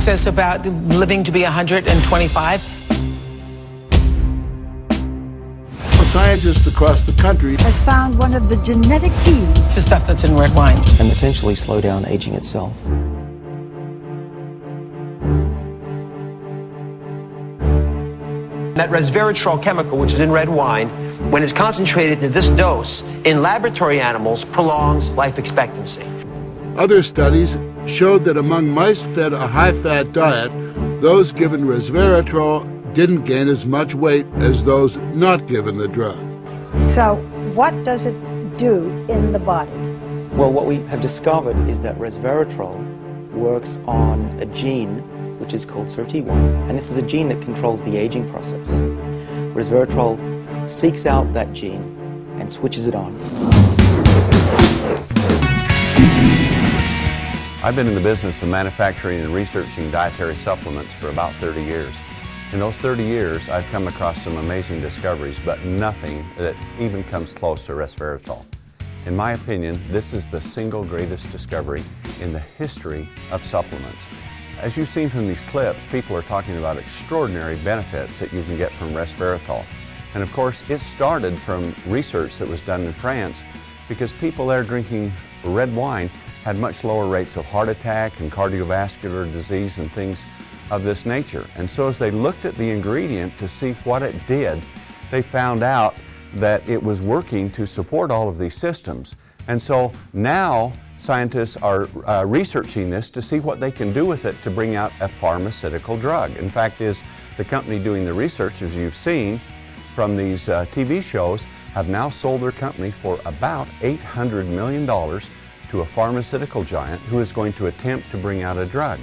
says about living to be 125. Scientists across the country has found one of the genetic keys. It's the stuff that's in red wine. And potentially slow down aging itself. That resveratrol chemical, which is in red wine, when it's concentrated to this dose in laboratory animals, prolongs life expectancy. Other studies showed that among mice fed a high-fat diet, those given resveratrol didn't gain as much weight as those not given the drug. So what does it do in the body? Well, what we have discovered is that resveratrol works on a gene which is called SIRT1, and this is a gene that controls the aging process. Resveratrol seeks out that gene and switches it on. I've been in the business of manufacturing and researching dietary supplements for about 30 years. In those 30 years, I've come across some amazing discoveries, but nothing that even comes close to resveratrol. In my opinion, this is the single greatest discovery in the history of supplements. As you've seen from these clips, people are talking about extraordinary benefits that you can get from resveratrol. And of course, it started from research that was done in France because people there drinking red wine had much lower rates of heart attack and cardiovascular disease and things of this nature. And so as they looked at the ingredient to see what it did, they found out that it was working to support all of these systems. And so now scientists are researching this to see what they can do with it to bring out a pharmaceutical drug. In fact, the company doing the research, as you've seen from these TV shows, have now sold their company for about $800 million to a pharmaceutical giant who is going to attempt to bring out a drug.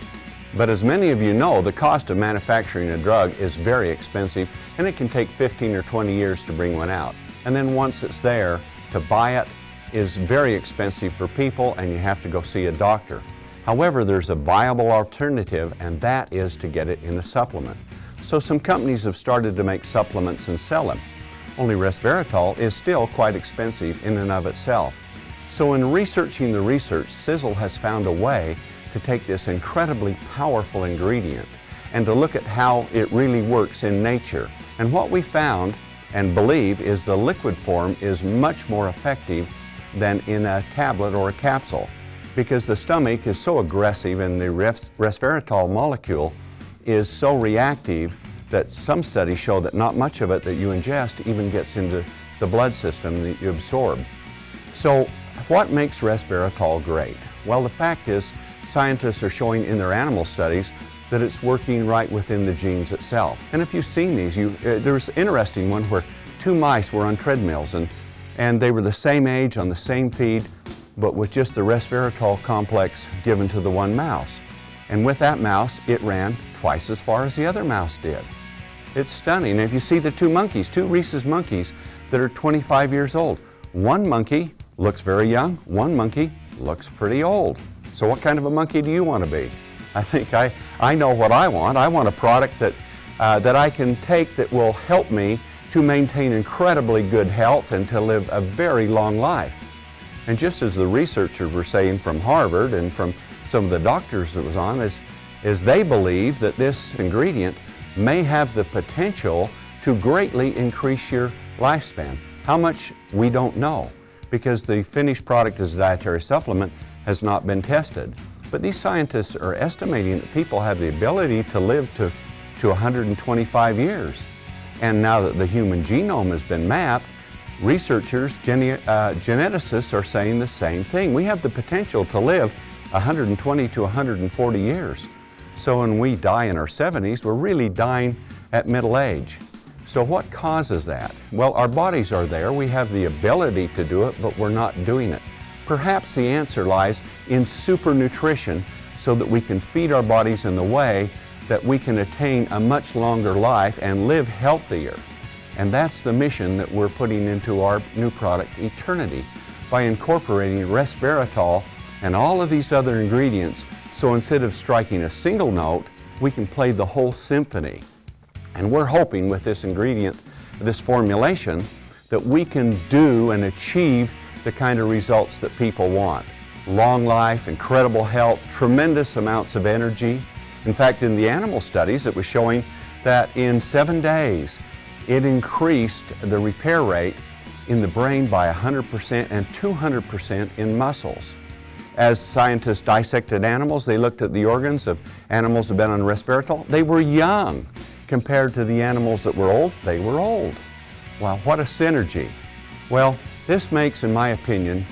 But as many of you know, the cost of manufacturing a drug is very expensive, and it can take 15 or 20 years to bring one out. And then once it's there, to buy it is very expensive for people, and you have to go see a doctor. However, there's a viable alternative, and that is to get it in a supplement. So some companies have started to make supplements and sell them. Only resveratrol is still quite expensive in and of itself. So in researching the research, Sisel has found a way to take this incredibly powerful ingredient and to look at how it really works in nature. And what we found and believe is the liquid form is much more effective than in a tablet or a capsule, because the stomach is so aggressive and the resveratrol molecule is so reactive that some studies show that not much of it that you ingest even gets into the blood system that you absorb. So what makes resveratrol great? Well, the fact is scientists are showing in their animal studies that it's working right within the genes itself. And if you've seen these, there's an interesting one where two mice were on treadmills and they were the same age on the same feed, but with just the resveratrol complex given to the one mouse. And with that mouse, it ran twice as far as the other mouse did. It's stunning. And if you see the two monkeys, two rhesus monkeys that are 25 years old, one monkey looks very young, one monkey looks pretty old. So what kind of a monkey do you want to be? I think I know what I want. I want a product that I can take that will help me to maintain incredibly good health and to live a very long life. And just as the researchers were saying from Harvard and from some of the doctors that was on, is they believe that this ingredient may have the potential to greatly increase your lifespan. How much, we don't know, because the finished product as a dietary supplement has not been tested. But these scientists are estimating that people have the ability to live to 125 years. And now that the human genome has been mapped, researchers, geneticists are saying the same thing. We have the potential to live 120 to 140 years. So when we die in our 70s, we're really dying at middle age. So what causes that? Well, our bodies are there. We have the ability to do it, but we're not doing it. Perhaps the answer lies in supernutrition so that we can feed our bodies in the way that we can attain a much longer life and live healthier. And that's the mission that we're putting into our new product, Eternity, by incorporating resveratrol and all of these other ingredients. So instead of striking a single note, we can play the whole symphony. And we're hoping with this ingredient, this formulation, that we can do and achieve the kind of results that people want. Long life, incredible health, tremendous amounts of energy, In fact, in the animal studies, it was showing that in 7 days, it increased the repair rate in the brain by 100% and 200% in muscles. As scientists dissected animals, they looked at the organs of animals that had been on resveratrol. They were young. Compared to the animals that were old, they were old. Wow, what a synergy. Well, this makes, in my opinion,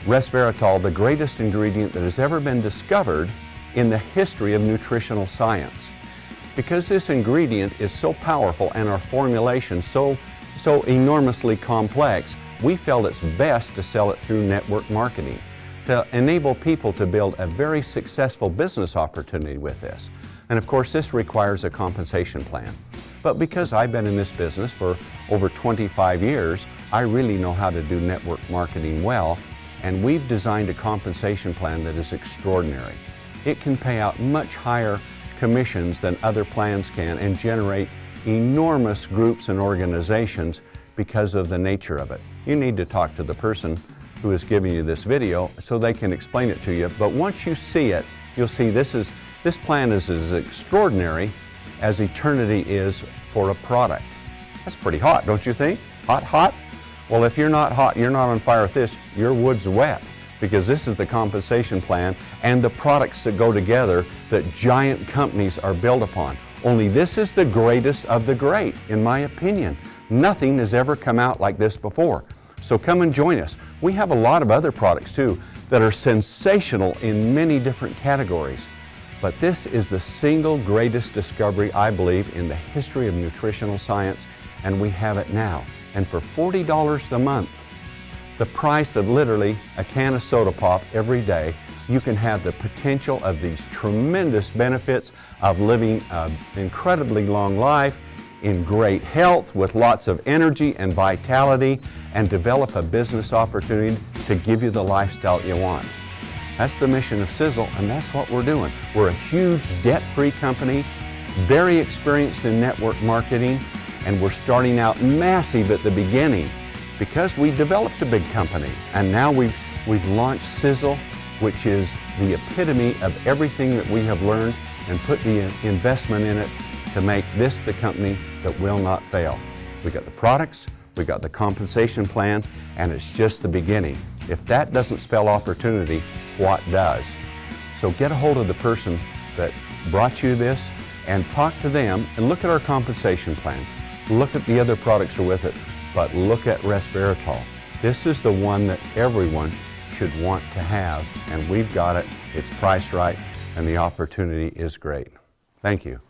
resveratrol the greatest ingredient that has ever been discovered in the history of nutritional science. Because this ingredient is so powerful and our formulation so enormously complex, we felt it's best to sell it through network marketing to enable people to build a very successful business opportunity with this. And of course, this requires a compensation plan. But because I've been in this business for over 25 years, I really know how to do network marketing well, and we've designed a compensation plan that is extraordinary. It can pay out much higher commissions than other plans can and generate enormous groups and organizations because of the nature of it. You need to talk to the person who is giving you this video so they can explain it to you. But once you see it, you'll see this plan is as extraordinary as eternity is for a product. That's pretty hot, don't you think? Hot, hot? Well, if you're not hot, you're not on fire with this, your wood's wet, because this is the compensation plan and the products that go together that giant companies are built upon. Only this is the greatest of the great, in my opinion. Nothing has ever come out like this before. So come and join us. We have a lot of other products too that are sensational in many different categories. But this is the single greatest discovery, I believe, in the history of nutritional science, and we have it now. And for $40 a month, the price of literally a can of soda pop every day, you can have the potential of these tremendous benefits of living an incredibly long life, in great health, with lots of energy and vitality, and develop a business opportunity to give you the lifestyle you want. That's the mission of Sisel, and that's what we're doing. We're a huge debt-free company, very experienced in network marketing, and we're starting out massive at the beginning because we developed a big company. And now we've launched Sisel, which is the epitome of everything that we have learned, and put the investment in it to make this the company that will not fail. We got the products, we got the compensation plan, and it's just the beginning. If that doesn't spell opportunity, what does? So get a hold of the person that brought you this and talk to them and look at our compensation plan. Look at the other products that are with it, but look at Resveratrol. This is the one that everyone should want to have, and we've got it. It's priced right, and the opportunity is great. Thank you.